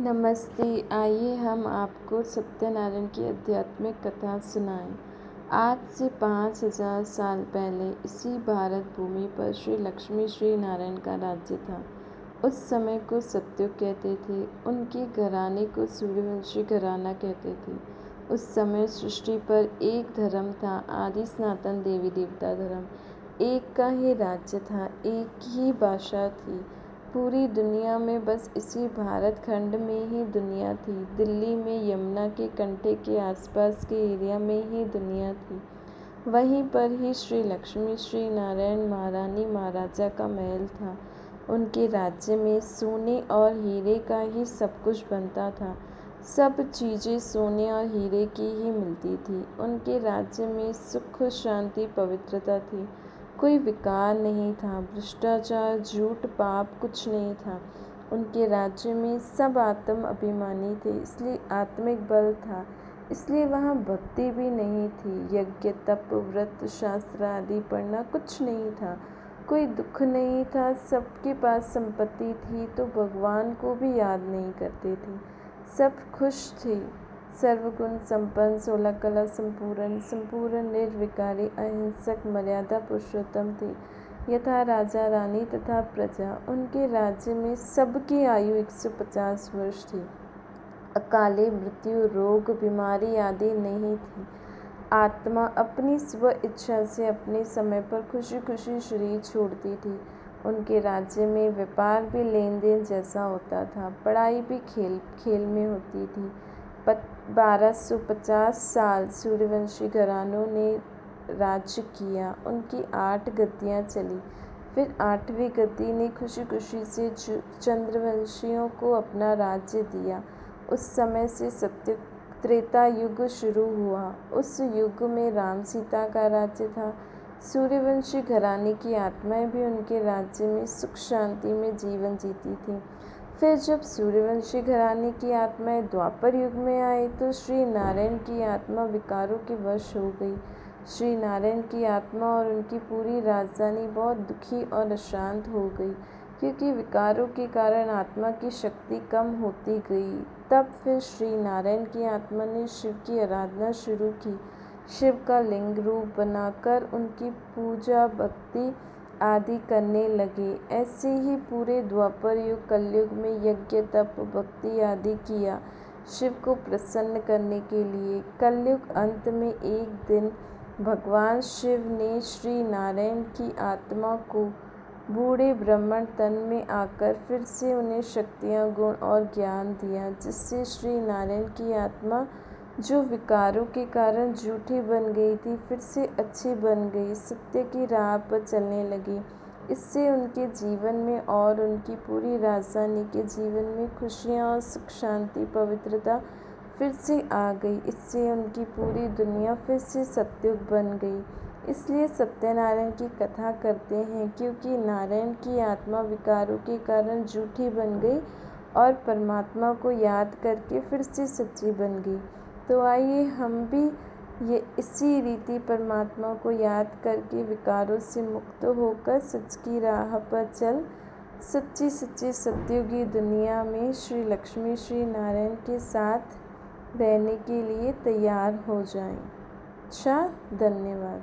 नमस्ते। आइए हम आपको सत्यनारायण की आध्यात्मिक कथा सुनाएं। आज से 5000 साल पहले इसी भारत भूमि पर श्री लक्ष्मी श्री नारायण का राज्य था। उस समय को सत्ययुग कहते थे। उनके घराने को सूर्यवंशी घराना कहते थे। उस समय सृष्टि पर एक धर्म था, आदि सनातन देवी देवता धर्म। एक का ही राज्य था, एक ही भाषा थी। पूरी दुनिया में बस इसी भारत खंड में ही दुनिया थी। दिल्ली में यमुना के कंढे के आसपास के एरिया में ही दुनिया थी। वहीं पर ही श्री लक्ष्मी श्री नारायण महारानी महाराजा का महल था। उनके राज्य में सोने और हीरे का ही सब कुछ बनता था। सब चीज़ें सोने और हीरे की ही मिलती थी। उनके राज्य में सुख शांति पवित्रता थी। कोई विकार नहीं था, भ्रष्टाचार झूठ पाप कुछ नहीं था। उनके राज्य में सब आत्म अभिमानी थे, इसलिए आत्मिक बल था। इसलिए वहाँ भक्ति भी नहीं थी। यज्ञ तप व्रत शास्त्र आदि पढ़ना कुछ नहीं था। कोई दुख नहीं था। सबके पास संपत्ति थी तो भगवान को भी याद नहीं करते थे। सब खुश थे। सर्वगुण संपन्न, 16 कला संपूर्ण निर्विकारी अहिंसक मर्यादा पुरुषोत्तम थे, यथा राजा रानी तथा प्रजा। उनके राज्य में सबकी आयु 150 वर्ष थी। अकाले मृत्यु रोग बीमारी आदि नहीं थी। आत्मा अपनी स्व इच्छा से अपने समय पर खुशी खुशी शरीर छोड़ती थी। उनके राज्य में व्यापार भी लेन देन जैसा होता था, पढ़ाई भी खेल खेल में होती थी। 1250 साल सूर्यवंशी घरानों ने राज्य किया। उनकी 8 गद्दियाँ चली। फिर 8वीं गद्दी ने खुशी खुशी से चंद्रवंशियों को अपना राज्य दिया। उस समय से सत्य त्रेता युग शुरू हुआ। उस युग में राम सीता का राज्य था। सूर्यवंशी घराने की आत्माएं भी उनके राज्य में सुख शांति में जीवन जीती थीं। फिर जब सूर्यवंशी घराने की आत्माएं द्वापर युग में आई तो श्री नारायण की आत्मा विकारों के वश हो गई। श्री नारायण की आत्मा और उनकी पूरी राजधानी बहुत दुखी और अशांत हो गई, क्योंकि विकारों के कारण आत्मा की शक्ति कम होती गई। तब फिर श्री नारायण की आत्मा ने शिव की आराधना शुरू की। शिव का लिंग रूप बनाकर उनकी पूजा भक्ति आदि करने लगे। ऐसे ही पूरे द्वापर युग कलयुग में यज्ञ तप भक्ति आदि किया, शिव को प्रसन्न करने के लिए। कलयुग अंत में एक दिन भगवान शिव ने श्री नारायण की आत्मा को बूढ़े ब्राह्मण तन में आकर फिर से उन्हें शक्तियाँ गुण और ज्ञान दिया, जिससे श्री नारायण की आत्मा जो विकारों के कारण झूठी बन गई थी फिर से अच्छी बन गई, सत्य की राह पर चलने लगी। इससे उनके जीवन में और उनकी पूरी राजधानी के जीवन में खुशियाँ और सुख शांति पवित्रता फिर से आ गई। इससे उनकी पूरी दुनिया फिर से सत्युग बन गई। इसलिए सत्यनारायण की कथा करते हैं, क्योंकि नारायण की आत्मा विकारों के कारण झूठी बन गई और परमात्मा को याद करके फिर से सच्ची बन गई। तो आइए हम भी ये इसी रीति परमात्मा को याद करके विकारों से मुक्त होकर सच की राह पर चल सच्ची सच्ची सतयुगी दुनिया में श्री लक्ष्मी श्री नारायण के साथ रहने के लिए तैयार हो जाएं। अच्छा, धन्यवाद।